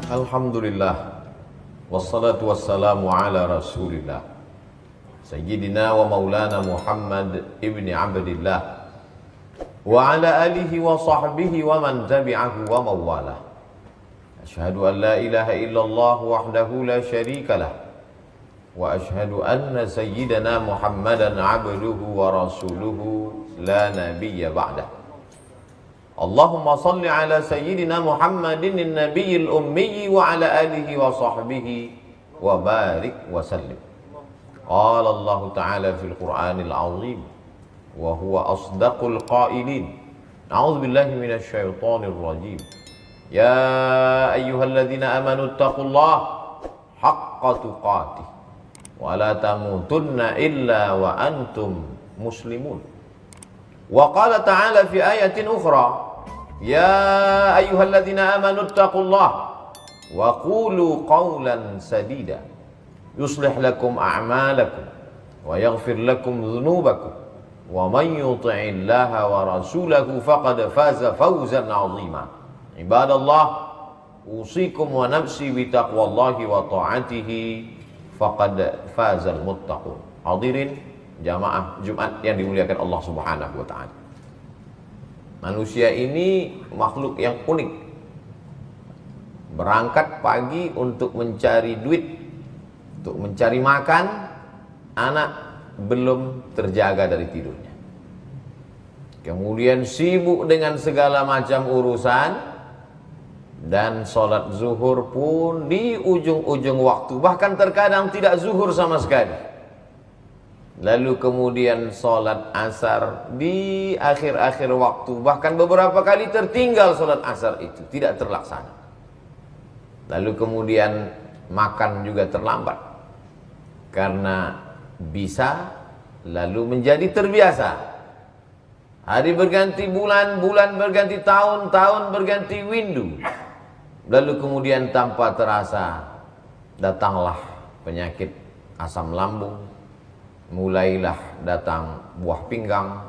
Alhamdulillah, wassalatu wassalamu ala rasulillah Sayyidina wa maulana Muhammad ibni Abdillah wa ala alihi wa sahbihi wa man tabi'ahu wa mawalah. Ashhadu an la ilaha illallah wahdahu la syarika lah wa ashhadu anna sayyidana Muhammadan abduhu wa rasuluhu la nabiyya ba'dah. Allahumma salli ala sayyidina Muhammadin nabiyil ummi wa ala alihi wa sahbihi wa barik wa sallim. Qala Allah Ta'ala fil Qur'anil azim wa huwa asdaqul qailin. A'udzu billahi minasy syaithanir rajim. Ya ayyuhalladzina amanu taqullaha haqqa tuqatih wa la tamutunna illa wa antum muslimun. Wa qala ta'ala fi ayatin ukhra, ya ayyuhalladzina amanu taqullaha wa qulu qawlan sadida yuslih lakum a'malakum wa yaghfir lakum dhunubakum wa man yuti'illaha wa rasulahu faqad faza fawzan 'azima. Ibadallah, usikum wa nafsi bi taqwallahi wa ta'atihi faqad fazal muttaqun. Hadirin jamaah Jumat yang dimuliakan Allah Subhanahu wa taala. Manusia ini makhluk yang unik. Berangkat pagi untuk mencari duit, untuk mencari makan, anak belum terjaga dari tidurnya. Kemudian sibuk dengan segala macam urusan, dan sholat zuhur pun di ujung-ujung waktu, bahkan terkadang tidak zuhur sama sekali. Lalu kemudian sholat asar di akhir-akhir waktu, bahkan beberapa kali tertinggal sholat asar itu, tidak terlaksana. Lalu kemudian makan juga terlambat, karena bisa lalu menjadi terbiasa. Hari berganti bulan, bulan berganti tahun, tahun berganti windu. Lalu kemudian tanpa terasa datanglah penyakit asam lambung, mulailah datang buah pinggang,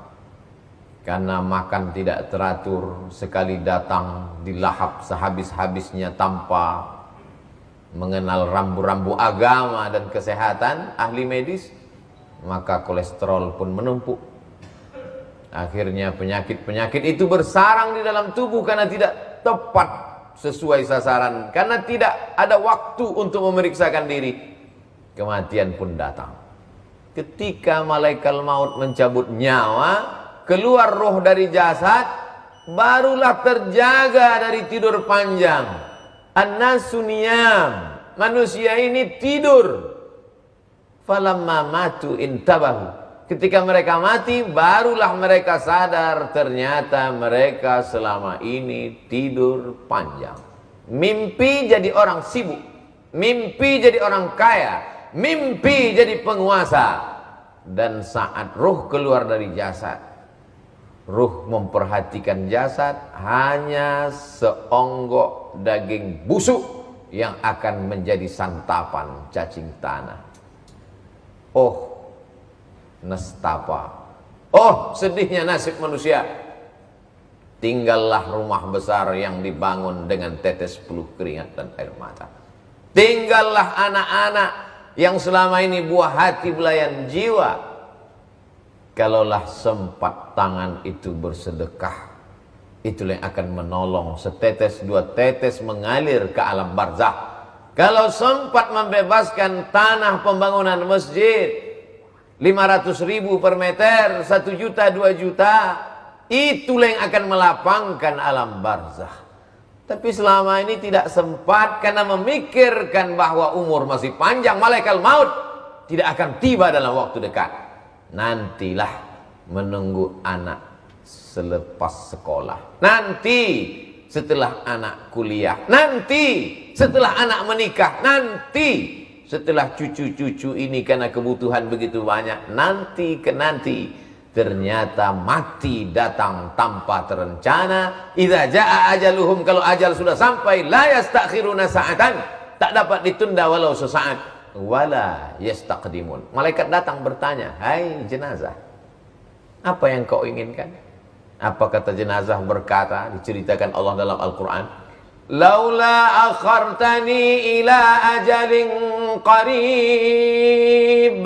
karena makan tidak teratur, sekali datang dilahap sehabis-habisnya tanpa mengenal rambu-rambu agama dan kesehatan ahli medis, maka kolesterol pun menumpuk. Akhirnya penyakit-penyakit itu bersarang di dalam tubuh karena tidak tepat sesuai sasaran, karena tidak ada waktu untuk memeriksakan diri. Kematian pun datang. Ketika malaikat maut mencabut nyawa, keluar roh dari jasad, barulah terjaga dari tidur panjang. An-nasu niyam, manusia ini tidur. Falamma matu intabahu, ketika mereka mati, barulah mereka sadar ternyata mereka selama ini tidur panjang. Mimpi jadi orang sibuk, mimpi jadi orang kaya, mimpi jadi penguasa. Dan saat ruh keluar dari jasad, ruh memperhatikan jasad, hanya seonggok daging busuk yang akan menjadi santapan cacing tanah. Oh nestapa, oh sedihnya nasib manusia. Tinggallah rumah besar yang dibangun dengan tetes peluh keringat dan air mata. Tinggallah anak-anak yang selama ini buah hati belayan jiwa. Kalaulah sempat tangan itu bersedekah, itulah yang akan menolong setetes dua tetes mengalir ke alam barzakh. Kalau sempat membebaskan tanah pembangunan masjid 500.000 per meter, 1 juta, 2 juta, itulah yang akan melapangkan alam barzakh. Tapi selama ini tidak sempat karena memikirkan bahwa umur masih panjang, malaikat maut tidak akan tiba dalam waktu dekat. Nantilah menunggu anak selepas sekolah, nanti setelah anak kuliah, nanti setelah anak menikah, nanti setelah cucu-cucu ini karena kebutuhan begitu banyak, nanti ke nanti. Ternyata mati datang tanpa terencana. Idza jaa ajaluhum, kalau ajal sudah sampai, la yastakhiruna sa'atan, tak dapat ditunda walau sesaat, wala yastaqdimun. Malaikat datang bertanya, hai jenazah, apa yang kau inginkan? Apa kata jenazah? Berkata, diceritakan Allah dalam Al-Quran, laula akhartani ila ajalin qarib,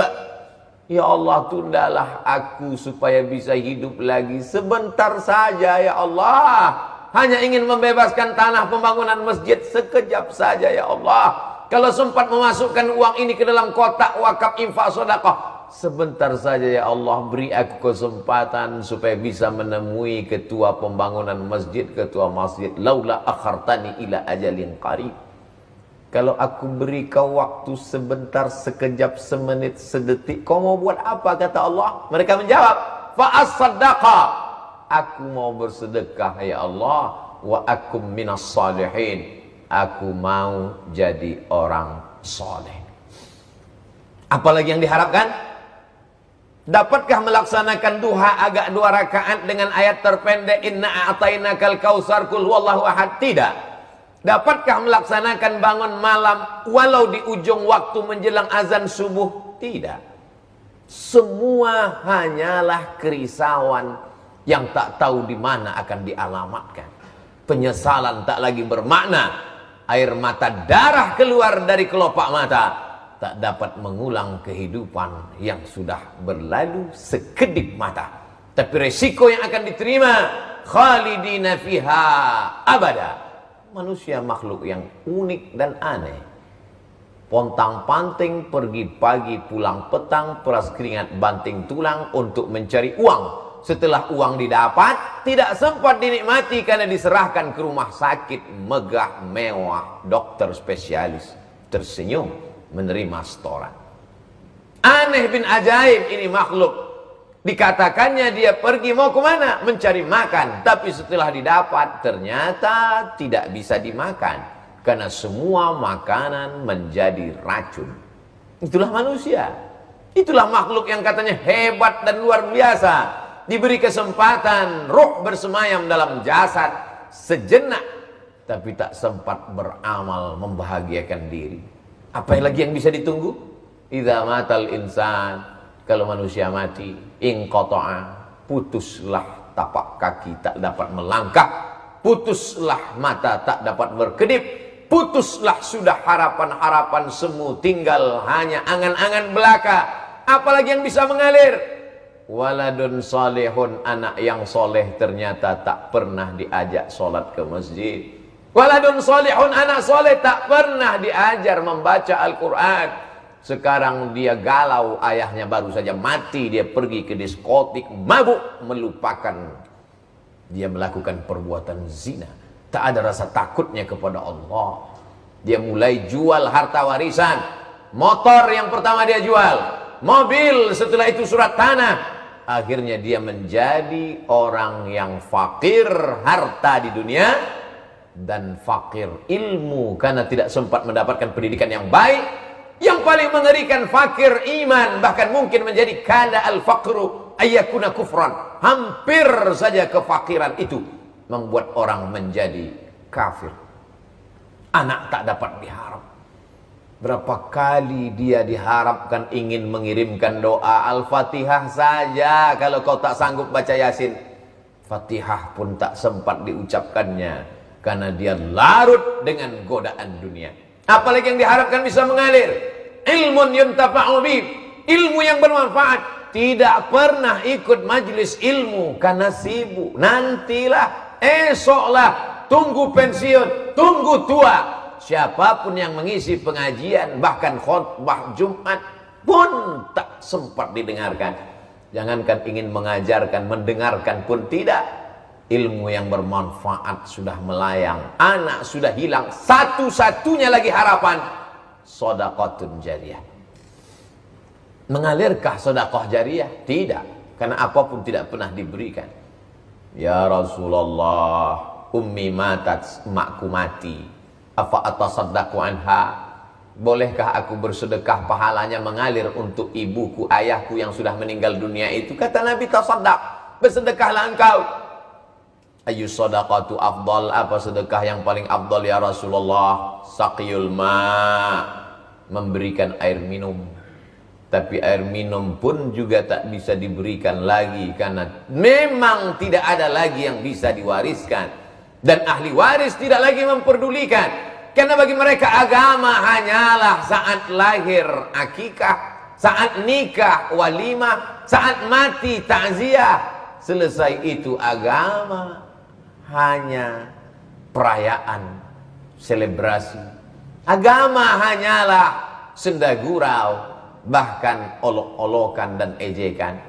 ya Allah, tundalah aku supaya bisa hidup lagi sebentar saja ya Allah. Hanya ingin membebaskan tanah pembangunan masjid sekejap saja ya Allah. Kalau sempat memasukkan uang ini ke dalam kotak wakaf infak sedekah, sebentar saja ya Allah, beri aku kesempatan supaya bisa menemui ketua pembangunan masjid, ketua masjid. Laula akhartani ila ajalin qarib, kalau aku beri kau waktu sebentar, sekejap, semenit, sedetik, kau mau buat apa? Kata Allah. Mereka menjawab, fa'as-saddaqa, aku mau bersedekah ya Allah, wa akum minas salihin, aku mau jadi orang soleh. Apalagi yang diharapkan? Dapatkah melaksanakan duha agak 2 rakaat dengan ayat terpendek inna a'tainakal kautsar qul huwallahu ahad? Tidak. Dapatkah melaksanakan bangun malam walau di ujung waktu menjelang azan subuh? Tidak. Semua hanyalah kerisauan yang tak tahu di mana akan dialamatkan. Penyesalan tak lagi bermakna. Air mata darah keluar dari kelopak mata, tak dapat mengulang kehidupan yang sudah berlalu sekedip mata. Tapi resiko yang akan diterima, khalidina fiha abada. Manusia makhluk yang unik dan aneh. Pontang-panting, pergi pagi pulang petang, peras keringat banting tulang untuk mencari uang. Setelah uang didapat, tidak sempat dinikmati karena diserahkan ke rumah sakit megah mewah, dokter spesialis tersenyum menerima setoran. Aneh bin ajaib ini makhluk. Dikatakannya dia pergi mau kemana? Mencari makan. Tapi setelah didapat ternyata tidak bisa dimakan, karena semua makanan menjadi racun. Itulah manusia. Itulah makhluk yang katanya hebat dan luar biasa. Diberi kesempatan ruh bersemayam dalam jasad sejenak, tapi tak sempat beramal membahagiakan diri. Apa lagi yang bisa ditunggu? Idza matal insan, kalau manusia mati, inqata'a, putuslah tapak kaki tak dapat melangkah, putuslah mata tak dapat berkedip, putuslah sudah harapan-harapan semu, tinggal hanya angan-angan belaka. Apalagi yang bisa mengalir? Waladun salihun, anak yang soleh ternyata tak pernah diajak sholat ke masjid. Waladun salihun, anak soleh tak pernah diajar membaca Al-Quran. Sekarang dia galau, ayahnya baru saja mati, dia pergi ke diskotik, mabuk, melupakan dia melakukan perbuatan zina. Tak ada rasa takutnya kepada Allah. Dia mulai jual harta warisan. Motor yang pertama dia jual, mobil, setelah itu surat tanah. Akhirnya dia menjadi orang yang fakir harta di dunia dan fakir ilmu karena tidak sempat mendapatkan pendidikan yang baik. Yang paling mengerikan fakir iman, bahkan mungkin menjadi kada al-faqru ayyakuna kufran. Hampir saja kefakiran itu membuat orang menjadi kafir. Anak tak dapat diharap. Berapa kali dia diharapkan ingin mengirimkan doa Al-Fatihah saja, kalau kau tak sanggup baca Yasin. Fatihah pun tak sempat diucapkannya karena dia larut dengan godaan dunia. Apalagi yang diharapkan bisa mengalir? Ilmun yuntafa'u bih, ilmu yang bermanfaat. Tidak pernah ikut majlis ilmu karena sibuk. Nantilah, esoklah, tunggu pensiun, tunggu tua. Siapapun yang mengisi pengajian, bahkan khutbah Jumat pun tak sempat didengarkan. Jangankan ingin mengajarkan, mendengarkan pun tidak. Ilmu yang bermanfaat sudah melayang, anak sudah hilang, satu-satunya lagi harapan sedekahun jariyah. Mengalirkah sedekah jariyah? Tidak, karena apapun tidak pernah diberikan. Ya Rasulullah, ummi matat, emakku mati, apa atasaddaqu anha, bolehkah aku bersedekah pahalanya mengalir untuk ibuku, ayahku yang sudah meninggal dunia itu? Kata Nabi, tasaddaq, bersedekahlah engkau. Ayyus sadaqatu afdal, apa sedekah yang paling afdal ya Rasulullah? Saqiyul ma, memberikan air minum. Tapi air minum pun juga tak bisa diberikan lagi, karena memang tidak ada lagi yang bisa diwariskan, dan ahli waris tidak lagi memperdulikan, karena bagi mereka agama hanyalah saat lahir akikah, saat nikah walimah, saat mati takziah. Selesai itu agama hanya perayaan, selebrasi. Agama hanyalah senda gurau, bahkan olok-olokan dan ejekan.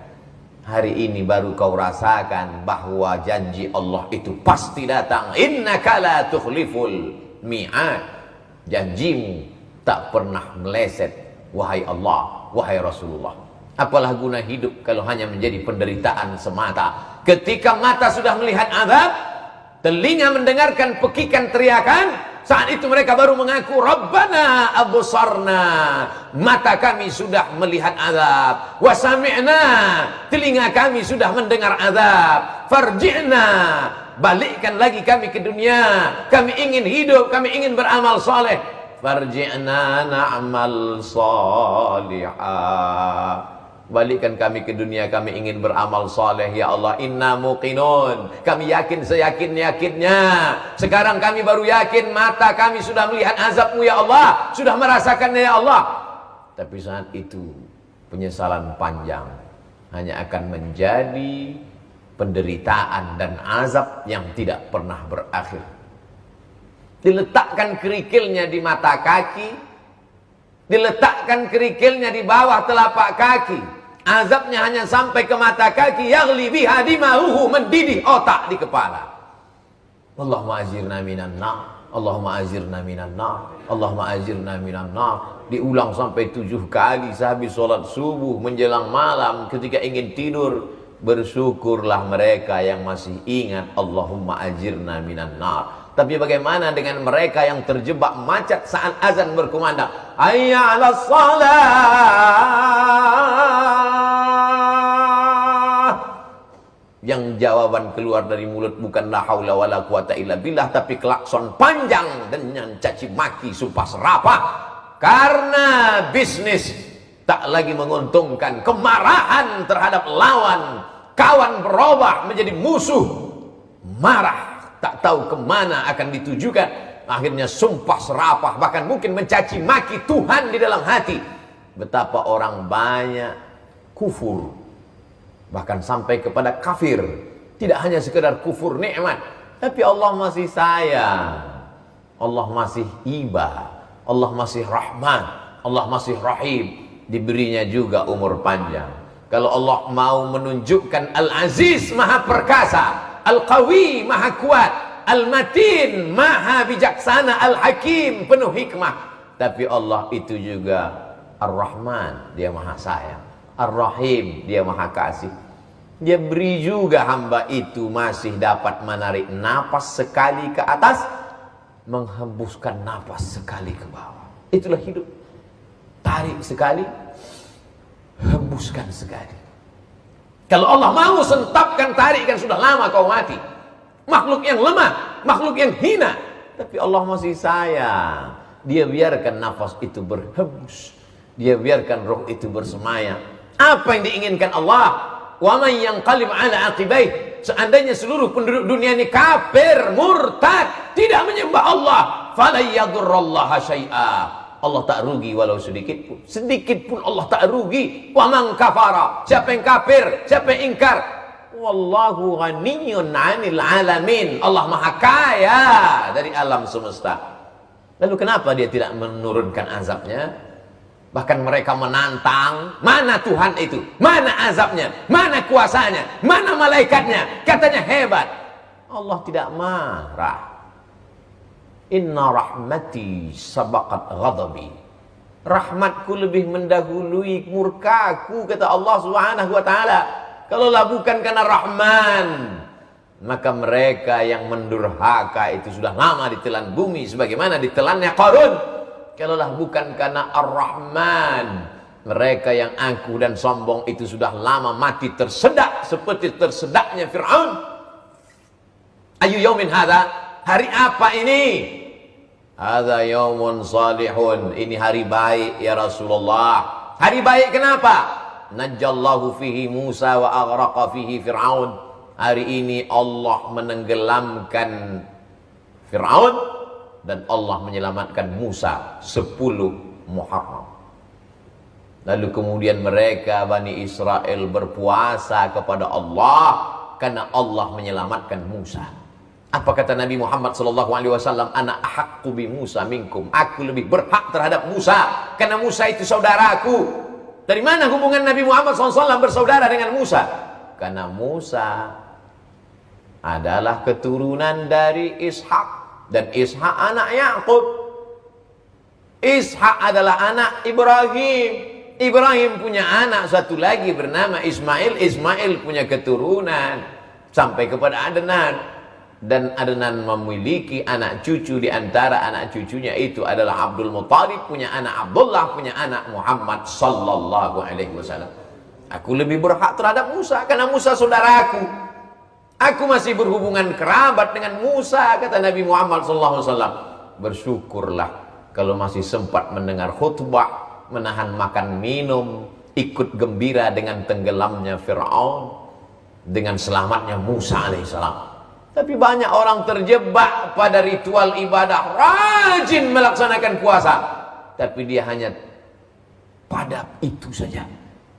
Hari ini baru kau rasakan bahwa janji Allah itu pasti datang. Innaka la tukhliful mi'ad. Janjimu tak pernah meleset, wahai Allah, wahai Rasulullah. Apalah guna hidup kalau hanya menjadi penderitaan semata? Ketika mata sudah melihat azab, telinga mendengarkan pekikan teriakan, saat itu mereka baru mengaku, Rabbana absarna, mata kami sudah melihat azab, wa sami'na, telinga kami sudah mendengar azab, farji'na, balikkan lagi kami ke dunia, kami ingin hidup, kami ingin beramal soleh, farji'na na'mal salihah. Balikkan kami ke dunia, kami ingin beramal saleh ya Allah. Inna muqinun, kami yakin seyakin-yakinnya. Sekarang kami baru yakin, mata kami sudah melihat azab-Mu ya Allah, sudah merasakannya ya Allah. Tapi saat itu penyesalan panjang hanya akan menjadi penderitaan dan azab yang tidak pernah berakhir. Diletakkan kerikilnya di mata kaki, diletakkan kerikilnya di bawah telapak kaki, azabnya hanya sampai ke mata kaki, yaghli biha dima'uhu, mendidih otak di kepala. Allahumma ajirna minan nar, Allahumma ajirna minan nar, Allahumma ajirna minan nar. Diulang sampai 7 kali sehabis sholat subuh menjelang malam. Ketika ingin tidur, bersyukurlah mereka yang masih ingat Allahumma ajirna minan nar. Tapi bagaimana dengan mereka yang terjebak macet saat azan berkumandang? Hayya 'alas shalah. Yang jawaban keluar dari mulut bukan la haula wala quwata illa billah, tapi klakson panjang dengan caci maki, sumpah serapah. Karena bisnis tak lagi menguntungkan, kemarahan terhadap lawan, kawan berubah menjadi musuh, marah, tak tahu kemana akan ditujukan. Akhirnya sumpah serapah, bahkan mungkin mencaci maki Tuhan di dalam hati. Betapa orang banyak kufur, bahkan sampai kepada kafir. Tidak hanya sekedar kufur nikmat, tapi Allah masih sayang, Allah masih iba, Allah masih rahman, Allah masih rahim. Diberinya juga umur panjang. Kalau Allah mau menunjukkan Al-Aziz maha perkasa, Al-Qawi maha kuat, Al-Matin maha bijaksana, Al-Hakim penuh hikmah. Tapi Allah itu juga Ar-Rahman, dia maha sayang, Ar-Rahim, dia maha kasih. Dia beri juga hamba itu masih dapat menarik napas sekali ke atas, menghembuskan napas sekali ke bawah. Itulah hidup. Tarik sekali, hembuskan sekali. Kalau Allah mau sentapkan, tarikkan, sudah lama kau mati. Makhluk yang lemah, makhluk yang hina, tapi Allah masih sayang. Dia biarkan nafas itu berhembus, dia biarkan roh itu bersemayam. Apa yang diinginkan Allah? Wa man yanqalib ala aqibaih, seandainya seluruh penduduk dunia ini kafir, murtad, tidak menyembah Allah, fala yadurrallaha syai'a, Allah tak rugi walau sedikit pun. Sedikit pun Allah tak rugi. Wa man kafara, siapa yang kafir, siapa yang ingkar, wallahu ghaniyyun 'anil 'alamin, Allah maha kaya dari alam semesta. Lalu kenapa dia tidak menurunkan azabnya? Bahkan mereka menantang, mana Tuhan itu, mana azabnya, mana kuasanya, mana malaikatnya, katanya hebat. Allah tidak marah. Inna rahmati sabaqat ghadabi, rahmatku lebih mendahului murkaku, kata Allah Subhanahu wa taala. Kalaulah bukan karena Rahman, maka mereka yang mendurhaka itu sudah lama ditelan bumi sebagaimana ditelannya Qarun. Kalaulah bukan karena Ar-Rahman, mereka yang angkuh dan sombong itu sudah lama mati tersedak seperti tersedaknya Fir'aun. Ayu yaumin hadha, hari apa ini? Hadha yaumun salihun, ini hari baik ya Rasulullah. Hari baik kenapa? Najjallahu fihi Musa wa aghraqa fihi Fir'aun. Hari ini Allah menenggelamkan Fir'aun dan Allah menyelamatkan Musa 10 Muharram. Lalu kemudian mereka Bani Israel berpuasa kepada Allah karena Allah menyelamatkan Musa. Apa kata Nabi Muhammad SAW? Ana ahaqqu bi Musa minkum. Aku lebih berhak terhadap Musa karena Musa itu saudaraku. Dari mana hubungan Nabi Muhammad SAW bersaudara dengan Musa? Karena Musa adalah keturunan dari Ishak, dan Ishak anak Yakub. Ishak adalah anak Ibrahim. Ibrahim punya anak satu lagi bernama Ismail. Ismail punya keturunan sampai kepada Adnan. Dan Adnan memiliki anak cucu, di antara anak cucunya itu adalah Abdul Muttalib, punya anak Abdullah, punya anak Muhammad sallallahu alaihi wasallam. Aku lebih berhak terhadap Musa karena Musa saudaraku. Aku masih berhubungan kerabat dengan Musa, kata Nabi Muhammad sallallahu alaihi wasallam. Bersyukurlah kalau masih sempat mendengar khutbah, menahan makan minum, ikut gembira dengan tenggelamnya Fir'aun, dengan selamatnya Musa alaihissalam. Tapi banyak orang terjebak pada ritual ibadah, rajin melaksanakan puasa, tapi dia hanya pada itu saja.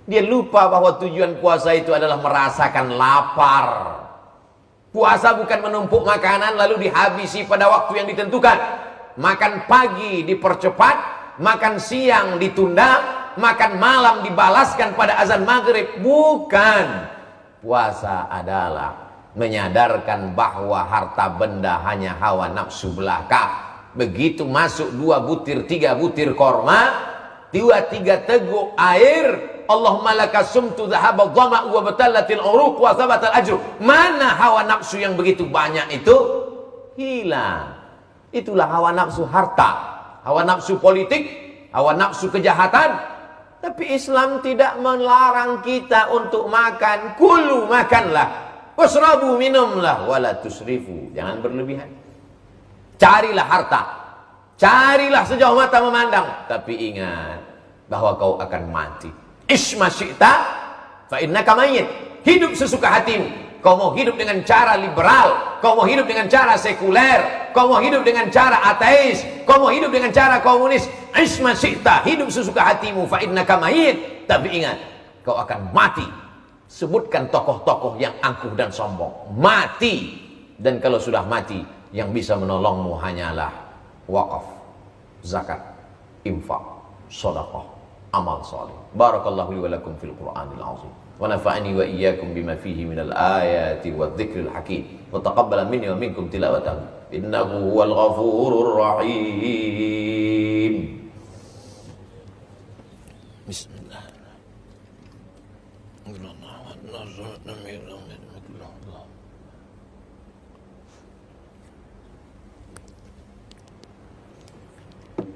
Dia lupa bahwa tujuan puasa itu adalah merasakan lapar. Puasa bukan menumpuk makanan lalu dihabisi pada waktu yang ditentukan. Makan pagi dipercepat, makan siang ditunda, makan malam dibalaskan pada azan maghrib. Bukan. Puasa adalah menyadarkan bahwa harta benda hanya hawa nafsu belaka. Begitu masuk 2 butir 3 butir korma, 2-3 teguk air, Allahumma laka sumtu dhahaba dhama'u wa batallatil uruq wa thabatal ajru. Mana hawa nafsu yang begitu banyak itu? Hilang. Itulah hawa nafsu harta, hawa nafsu politik, hawa nafsu kejahatan. Tapi Islam tidak melarang kita untuk makan. Kulu, makanlah. Wasrabu, minumlah, wala tusrifu, jangan berlebihan. Carilah harta, carilah sejauh mata memandang, tapi ingat bahwa kau akan mati. Isma syi'ta fa innaka mayyit. Hidup sesuka hatimu. Kau mau hidup dengan cara liberal, kau mau hidup dengan cara sekuler, kau mau hidup dengan cara ateis, kau mau hidup dengan cara komunis. Isma syi'ta, hidup sesuka hatimu, fa innaka mayyit. Tapi ingat, kau akan mati. Sebutkan tokoh-tokoh yang angkuh dan sombong, mati. Dan kalau sudah mati, yang bisa menolongmu hanyalah wakaf, zakat, infak, sedekah, amal saleh. Barakallahu li wa lakum fil Qur'anil azim, wa nafa'ani wa iyyakum bima fihi minal ayati wadh-dhikril hakim, wa taqabbala minni wa minkum tilawatahu innahu huwal ghafurur rahim. Bismillah.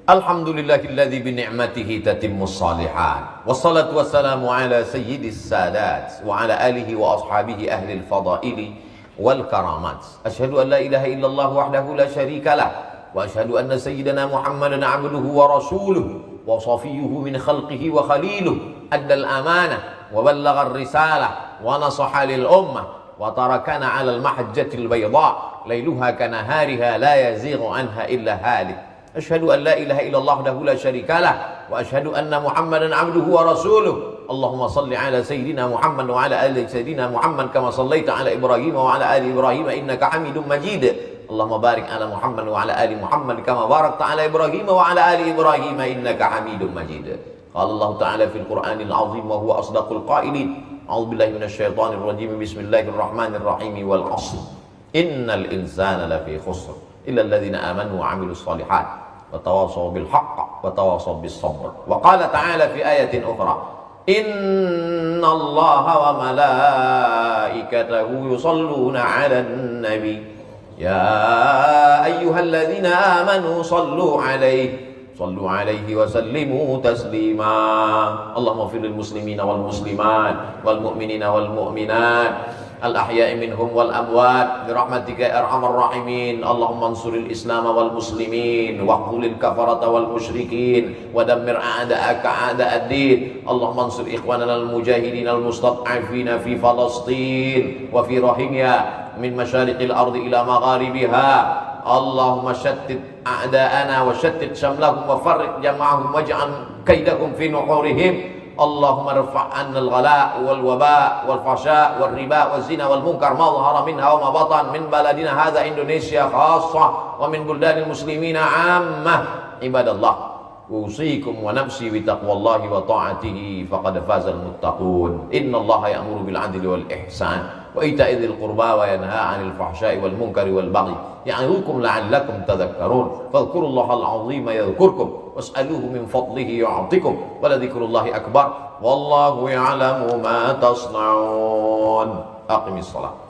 Alhamdulillahilladzi bi ni'matihi tatimmus shalihat. Wassalatu wassalamu ala sayyidis sadat wa ala alihi wa ashabihi ahlil fadaili wal karamat. Asyhadu an la ilaha illallah wahdahu la syarika lah, wa asyhadu anna sayyidana Muhammadan 'abduhu wa rasuluhu wa safiyyuhu min khalqihi wa khaliluhu. Addal amanah wa ballagha ar-risalah wa nasaha lil ummah wa tarakana 'alal mahajjatil bayda lailuha kanahariha la yazighu anha illa halik. Asyhadu an la ilaha illallah wahdahu la syarika lah, wa asyhadu anna Muhammadan 'abduhu wa rasuluh. Allahumma salli ala sayyidina Muhammad wa ala ali sayyidina Muhammad kama sallaita ala Ibrahim wa ala ali Ibrahim innaka Hamidum Majid. Allahumma barik ala Muhammad wa ala ali Muhammad kama barakta ala Ibrahim wa ala ali Ibrahim innaka Hamidum Majid. Qala Allah ta'ala fil Qur'anil 'azim wa huwa asdaqul qailin. A'udzu billahi minasy syaithanir rajim. Bismillahirrahmanirrahim. Wal 'ashr. Innal insana lafi khusr illa alladhina amanu wa 'amilus shalihat wa tawasaw bil haqq wa tawasaw bis sabr. Wa qala ta'ala fi ayatin ukhra, innallaha wa malaikatahu yusalluna 'alan nabi ya ayyuhalladzina amanu sallu 'alaihi Sallu alaihi wa sallimu taslima. Allahumma fir lil muslimina wal muslimat wal mu'minina wal mu'minat al-ahya'i minhum wal amwat bi rahmatika ya arhamar rahimin. Allahumma ansuril islam wal muslimin wa qulil kafarata wal musyrikin wa dammir a'da'aka a'da'ad-din. Allahumma ansur ikhwanana al mujahidin al mustad'afina fi Falastin wa fi Rohingya min masyariqil ardi ila magharibiha. Allahumma shattit a'da'ana wa shattit shamlahum wa farriq jama'ahum waj'al kaidahum fi nuhurihim. Allahumma rfa' 'anna al-ghala' wal waba' wal fahsya' wal riba wal zina wal munkar ma dhahara minha wa ma batan min baladina hadha Indonesia khassah wa min buldanil muslimina 'ammah. Ibadallah, usikum wa nafsi bi taqwallahi wa ta'atihi faqad fazal muttaqun. Innallaha ya'muru bil 'adli wal ihsan wa ita'i dzil qurba wa yanha 'anil fahsya'i wal munkari wal baghi ya'idukum la'allakum tadhakkarun. Fadhkurullahal 'azima yadhkurkum was'aluhu min fadlihi yu'tikum wa ladhikrullahi akbar wallahu ya'lamu ma tasna'un. Aqimis shalah.